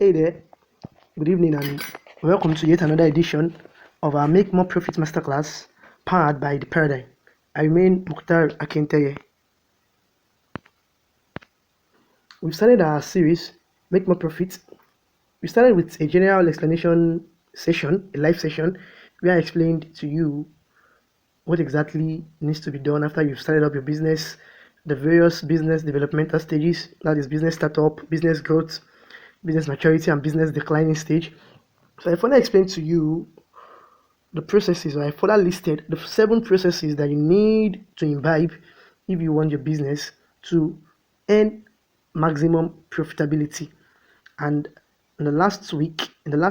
Hey there, good evening, and welcome to yet another edition of our Make More Profit Masterclass powered by The Paradigm. I remain Mukhtar Akinteye. We've started our series, Make More Profit. We started with a general explanation session, a live session, where I explained to you what exactly needs to be done after you've started up your business, the various business developmental stages, that is business startup, business growth, business maturity, and business declining stage. So I further explained to you the processes, or I further listed the 7 processes that you need to imbibe if you want your business to earn maximum profitability. And in the last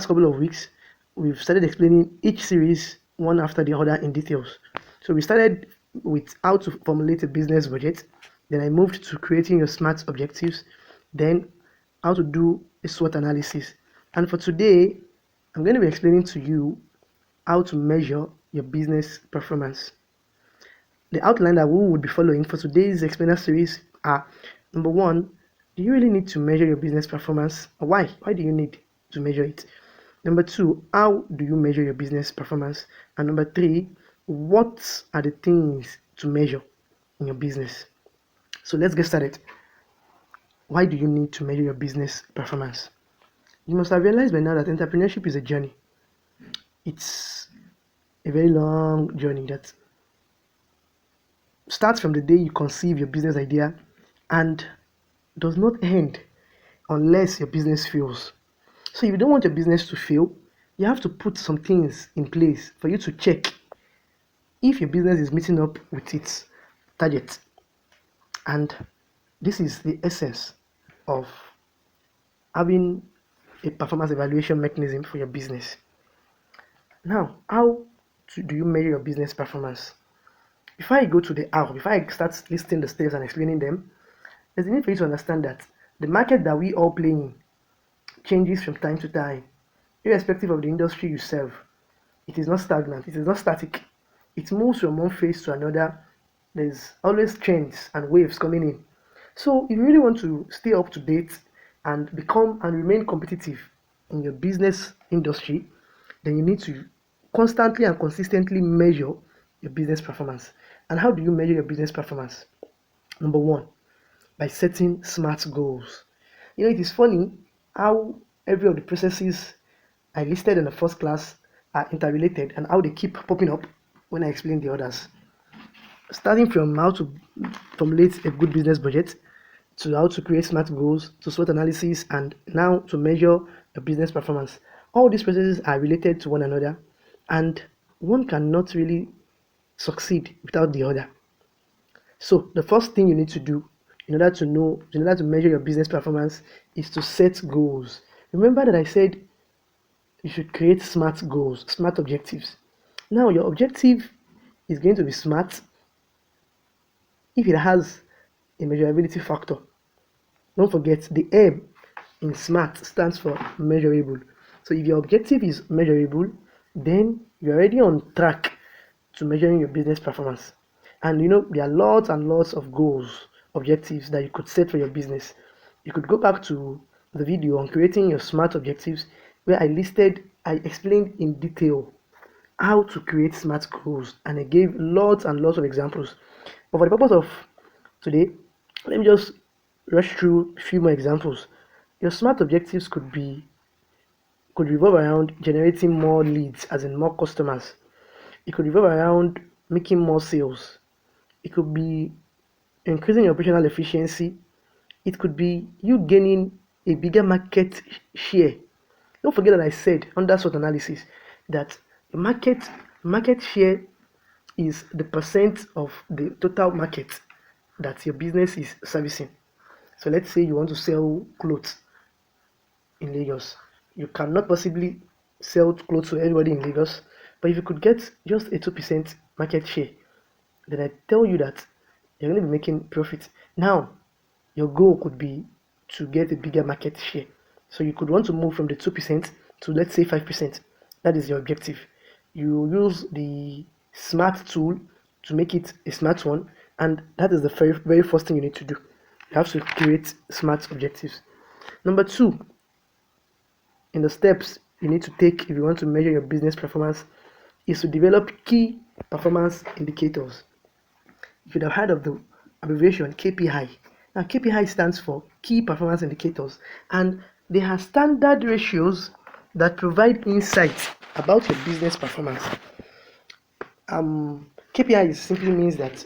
couple of weeks, we've started explaining each series one after the other in details. So we started with how to formulate a business budget, then I moved to creating your SMART objectives, then how to do a SWOT analysis. And for today, I'm going to be explaining to you how to measure your business performance. The outline that we would be following for today's explainer series are: number one, do you really need to measure your business performance? Why? Why do you need to measure it? Number two, how do you measure your business performance? And number three, what are the things to measure in your business? So let's get started. Why do you need to measure your business performance? You must have realized by now that entrepreneurship is a journey. It's a very long journey that starts from the day you conceive your business idea and does not end unless your business fails. So if you don't want your business to fail, you have to put some things in place for you to check if your business is meeting up with its target. And this is the essence of having a performance evaluation mechanism for your business. Now, how do you measure your business performance? Before I go to the how, before I start listing the steps and explaining them, there's a need for you to understand that the market that we all play in changes from time to time, irrespective of the industry you serve. It is not stagnant, it is not static. It moves from one phase to another. There's always trends and waves coming in. So if you really want to stay up to date and become and remain competitive in your business industry, then you need to constantly and consistently measure your business performance. And how do you measure your business performance? Number one, by setting SMART goals. It is funny how every of the processes I listed in the first class are interrelated and how they keep popping up when I explain the others. Starting from how to formulate a good business budget, to how to create SMART goals, to SWOT analysis, and now to measure your business performance. All these processes are related to one another, and one cannot really succeed without the other. So the first thing you need to do in order to measure your business performance is to set goals. Remember that I said you should create SMART goals, SMART objectives. Now your objective is going to be SMART if it has a measurability factor. Don't forget the M in SMART stands for measurable. So if your objective is measurable, then you're already on track to measuring your business performance. And there are lots and lots of goals, objectives that you could set for your business. You could go back to the video on creating your SMART objectives where I explained in detail how to create SMART goals, and I gave lots and lots of examples. But for the purpose of today, let me just rush through a few more examples. Your SMART objectives could revolve around generating more leads, as in more customers. It could revolve around making more sales. It could be increasing your operational efficiency. It could be you gaining a bigger market share. Don't forget that I said under SWOT analysis that the market share is the percent of the total market that your business is servicing. So let's say you want to sell clothes in Lagos. You cannot possibly sell clothes to everybody in Lagos, but if you could get just a 2% market share, then I tell you that you're going to be making profit. Now, your goal could be to get a bigger market share. So you could want to move from the 2% to, let's say, 5%. That is your objective. You use the SMART tool to make it a smart one, and that is the very, very first thing you need to do. You have to create SMART objectives. Number two, in the steps you need to take if you want to measure your business performance is to develop key performance indicators. You should have heard of the abbreviation KPI. Now, KPI stands for Key Performance Indicators, and they are standard ratios that provide insight about your business performance. KPI simply means that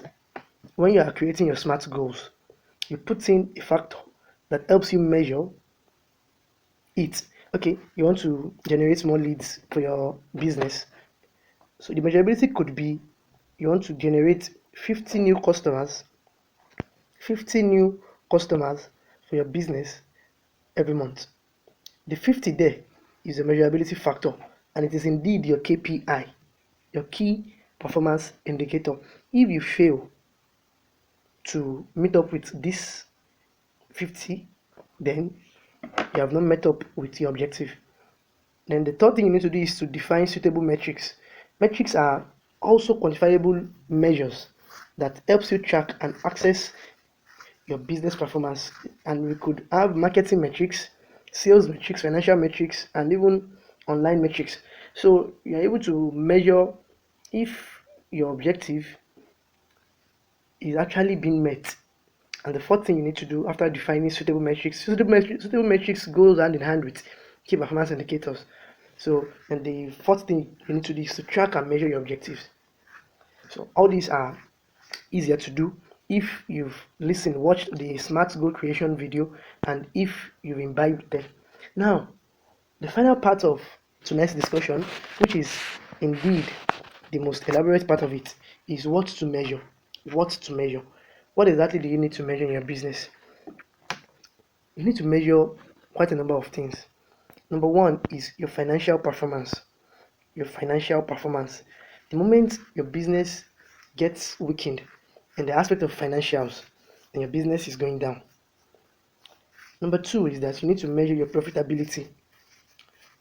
when you are creating your SMART goals, you put in a factor that helps you measure it. Okay, you want to generate more leads for your business. So the measurability could be you want to generate 50 new customers, 50 new customers for your business every month. The 50 there is a measurability factor, and it is indeed your KPI, your key performance indicator. If you fail to meet up with this 50, then you have not met up with your objective. Then the third thing you need to do is to define suitable metrics. Metrics are also quantifiable measures that helps you track and access your business performance. And we could have marketing metrics, sales metrics, financial metrics, and even online metrics. So you're able to measure if your objective is actually being met. And the fourth thing you need to do after defining suitable metrics goes hand in hand with key performance indicators. So, and the fourth thing you need to do is to track and measure your objectives. So, all these are easier to do if you've listened, watched the Smart Goal Creation video, and if you've imbibed them. Now, the final part of tonight's discussion, which is indeed the most elaborate part of it, is what to measure. What to measure. What exactly do you need to measure in your business? You need to measure quite a number of things. Number one is your financial performance. Your financial performance. The moment your business gets weakened in the aspect of financials, then your business is going down. Number two is that you need to measure your profitability.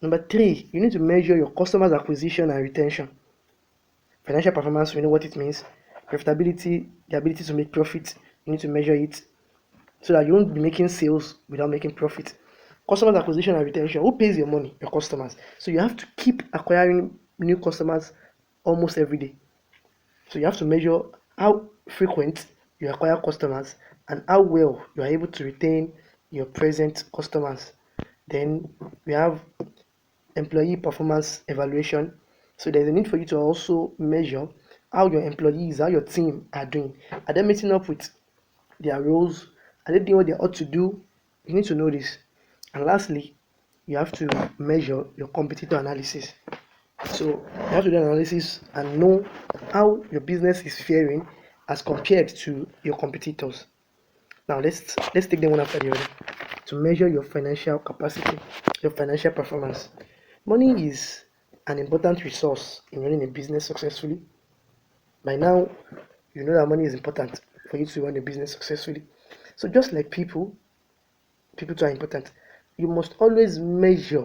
Number three, you need to measure your customers acquisition and retention. Financial performance, we know what it means. Profitability, the ability to make profit, you need to measure it so that you won't be making sales without making profit. Customers acquisition and retention, who pays your money? Your customers. So you have to keep acquiring new customers almost every day. So you have to measure how frequent you acquire customers and how well you are able to retain your present customers. Then we have employee performance evaluation. So there's a need for you to also measure how your employees, how your team are doing. Are they meeting up with their roles? Are they doing what they ought to do? You need to know this. And lastly, you have to measure your competitor analysis. So you have to do an analysis and know how your business is faring as compared to your competitors. Now let's take them one after the other to measure your financial capacity, your financial performance. Money is an important resource in running a business successfully. By now, you know that money is important for you to run a business successfully. So just like people too are important. You must always measure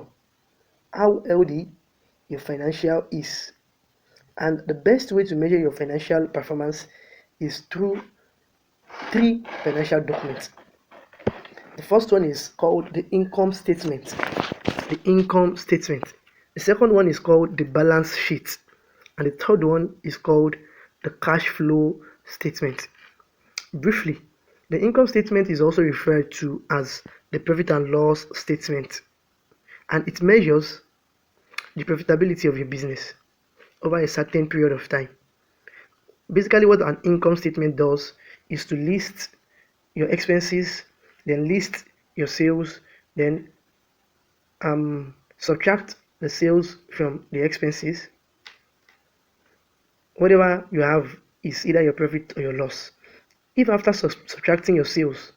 how healthy your financial is. And the best way to measure your financial performance is through three financial documents. The first one is called the income statement. The income statement. The second one is called the balance sheet. And the third one is called the cash flow statement. Briefly, the income statement is also referred to as the profit and loss statement, and it measures the profitability of your business over a certain period of time. Basically, what an income statement does is to list your expenses, then list your sales, then subtract the sales from the expenses. Whatever you have is either your profit or your loss. If after subtracting your sales,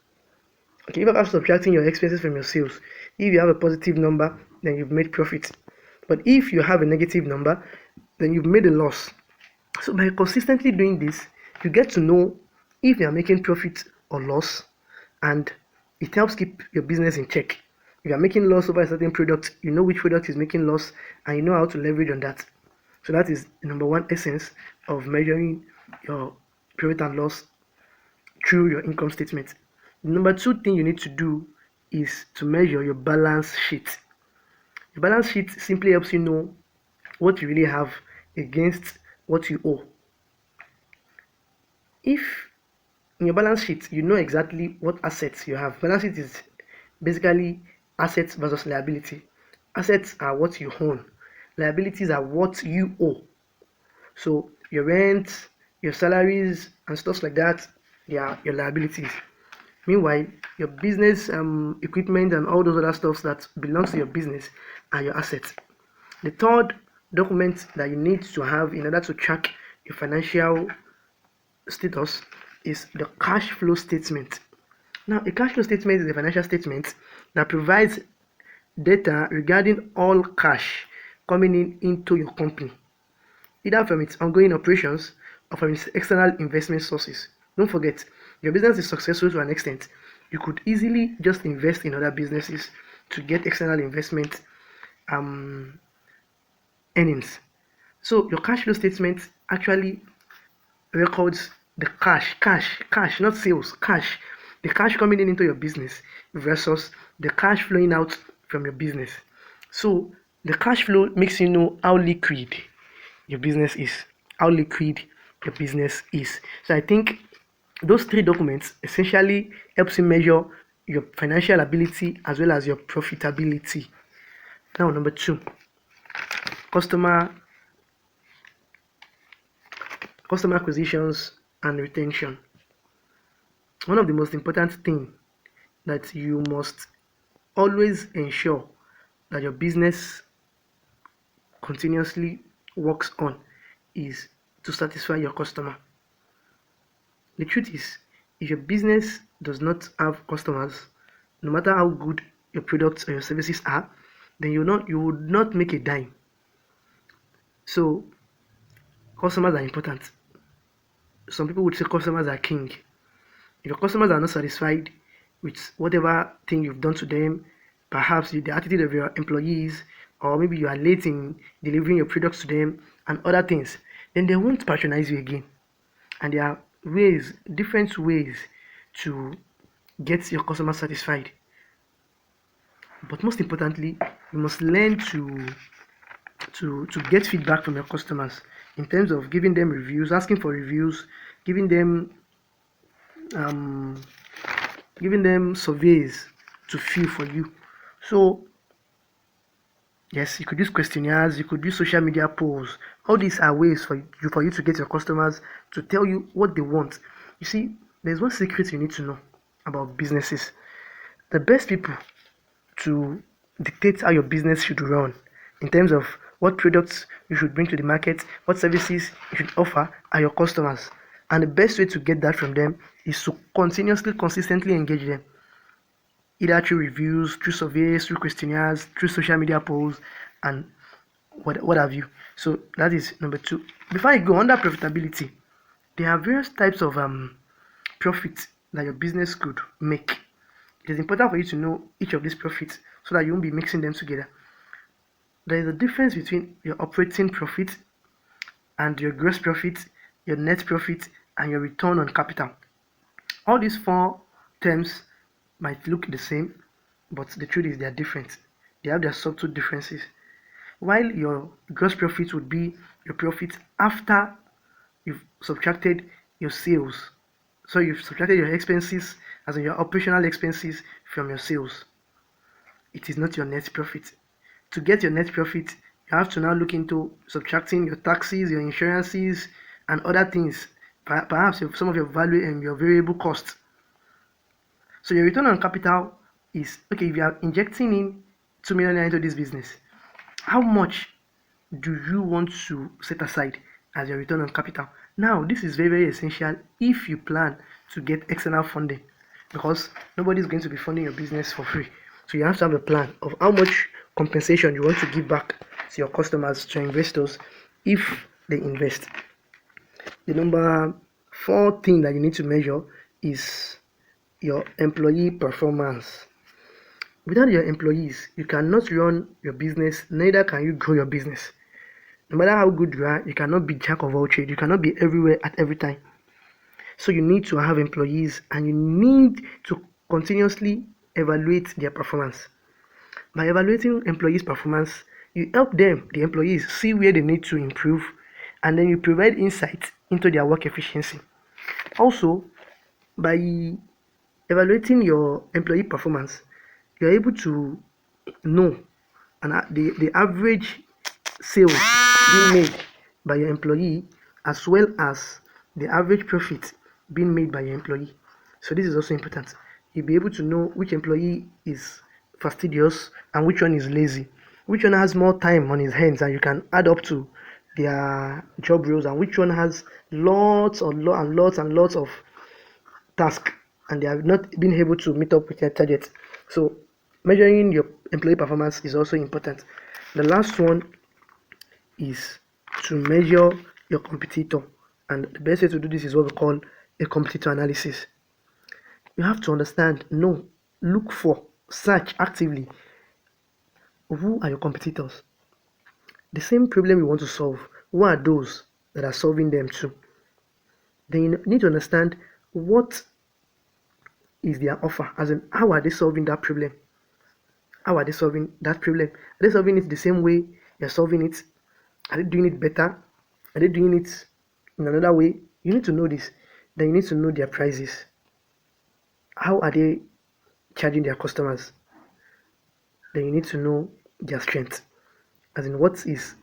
okay, if after subtracting your expenses from your sales, if you have a positive number, then you've made profit. But if you have a negative number, then you've made a loss. So by consistently doing this, you get to know if you are making profit or loss, and it helps keep your business in check. If you are making loss over a certain product, you know which product is making loss, and you know how to leverage on that. So that is the number one essence of measuring your profit and loss through your income statement. The number two thing you need to do is to measure your balance sheet. The balance sheet simply helps you know what you really have against what you owe. If in your balance sheet you know exactly what assets you have, balance sheet is basically assets versus liability. Assets are what you own, liabilities are what you owe. So your rent, your salaries, and stuff like that, they are your liabilities. Meanwhile, your business equipment and all those other stuff that belongs to your business are your assets. The third document that you need to have in order to track your financial status is the cash flow statement. Now, a cash flow statement is a financial statement that provides data regarding all cash coming in into your company, either from its ongoing operations or from its external investment sources. Don't forget, your business is successful to an extent. You could easily just invest in other businesses to get external investment um, earnings. So your cash flow statement actually records the cash, not sales, cash, the cash coming in into your business versus the cash flowing out from your business. So the cash flow makes you know how liquid your business is, how liquid your business is. So I think those three documents essentially helps you measure your financial ability as well as your profitability. Now, number two, customer customer acquisitions and retention. One of the most important thing that you must always ensure that your business continuously works on is to satisfy your customer. The truth is, if your business does not have customers, no matter how good your products or your services are, then you would not make a dime. So customers are important. Some people would say customers are king. If your customers are not satisfied with whatever thing you've done to them, perhaps the attitude of your employees, or maybe you are late in delivering your products to them and other things, then they won't patronize you again. And there are different ways to get your customer satisfied. But most importantly, you must learn to get feedback from your customers in terms of giving them reviews, asking for reviews, giving them um, giving them surveys to fill for you. So yes, you could use questionnaires, you could use social media polls. All these are ways for you to get your customers to tell you what they want. You see, there's one secret you need to know about businesses. The best people to dictate how your business should run in terms of what products you should bring to the market, what services you should offer are your customers. And the best way to get that from them is to continuously, consistently engage them, either through reviews, through surveys, through questionnaires, through social media polls, and what have you. So that is number two. Before I go under profitability, there are various types of profit that your business could make. It is important for you to know each of these profits so that you won't be mixing them together. There is a difference between your operating profit and your gross profit, your net profit, and your return on capital. All these four terms might look the same, but the truth is they are different. They have their subtle differences. While your gross profit would be your profit after you've subtracted your sales. So you've subtracted your expenses, as in your operational expenses, from your sales. It is not your net profit. To get your net profit, you have to now look into subtracting your taxes, your insurances, and other things. Perhaps some of your value and your variable costs. So your return on capital is okay. If you are injecting in 2 million into this business, how much do you want to set aside as your return on capital? Now, this is very, very essential if you plan to get external funding, because nobody is going to be funding your business for free. So you have to have a plan of how much compensation you want to give back to your customers, to your investors, if they invest. The number four thing that you need to measure is your employee performance. Without your employees, you cannot run your business, neither can you grow your business. No matter how good you are, you cannot be jack of all trades. You cannot be everywhere at every time. So you need to have employees and you need to continuously evaluate their performance. By evaluating employees' performance, you help them, the employees, see where they need to improve, and then you provide insight into their work efficiency. Also, by evaluating your employee performance, you're able to know the average sales being made by your employee, as well as the average profit being made by your employee. So this is also important. You'll be able to know which employee is fastidious and which one is lazy, which one has more time on his hands and you can add up to their job roles, and which one has lots of tasks and they have not been able to meet up with their targets. So measuring your employee performance is also important. The last one is to measure your competitor, and the best way to do this is what we call a competitor analysis. You have to understand, know, look for, search actively who are your competitors. The same problem you want to solve, who are those that are solving them too? Then you need to understand what is their offer, as in how are they solving that problem? How are they solving that problem? Are they solving it the same way you're solving it? Are they doing it better? Are they doing it in another way? You need to know this. Then you need to know their prices. How are they charging their customers? Then you need to know their strength, as in what is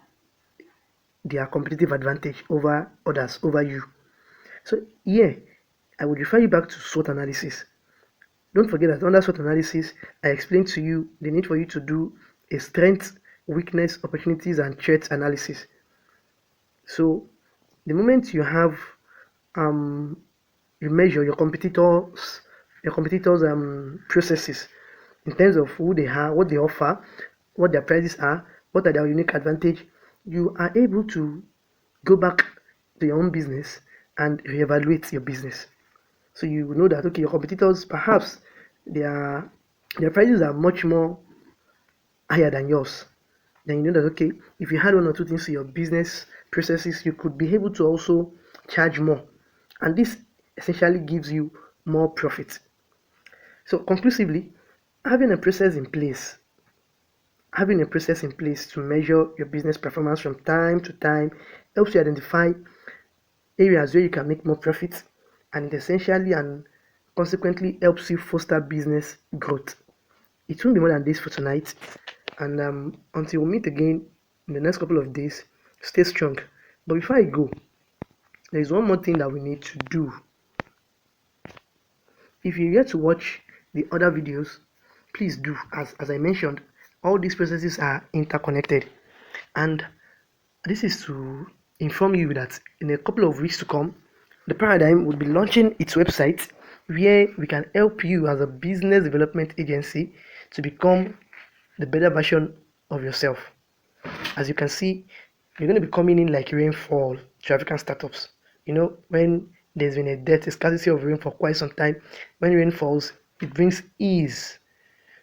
their competitive advantage over others, over you. So here, I would refer you back to SWOT analysis. Don't forget that under SWOT analysis, I explained to you the need for you to do a strength, weakness, opportunities, and threat analysis. So the moment you have you measure your competitors processes in terms of who they are, what they offer, what their prices are, what are their unique advantage, you are able to go back to your own business and reevaluate your business. So you know that okay, your competitors perhaps their their prices are much more higher than yours. Then you know that okay, if you had one or two things to your business processes, you could be able to also charge more, and this essentially gives you more profit. So conclusively, having a process in place having a process in place to measure your business performance from time to time helps you identify areas where you can make more profits, and it essentially and consequently helps you foster business growth. It won't be more than this for tonight, and until we meet again in the next couple of days, stay strong. But before I go, there is one more thing that we need to do. If you're yet to watch the other videos, please do. As I mentioned, all these processes are interconnected, and this is to inform you that in a couple of weeks to come, the Paradigm will be launching its website where we can help you as a business development agency to become the better version of yourself. As you can see, you're going to be coming in like rainfall to African startups. When there's been a scarcity of rain for quite some time, when rain falls, it brings ease.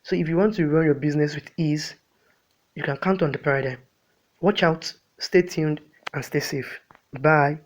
So if you want to run your business with ease, you can count on the Paradigm. Watch out, stay tuned, and stay safe. Bye.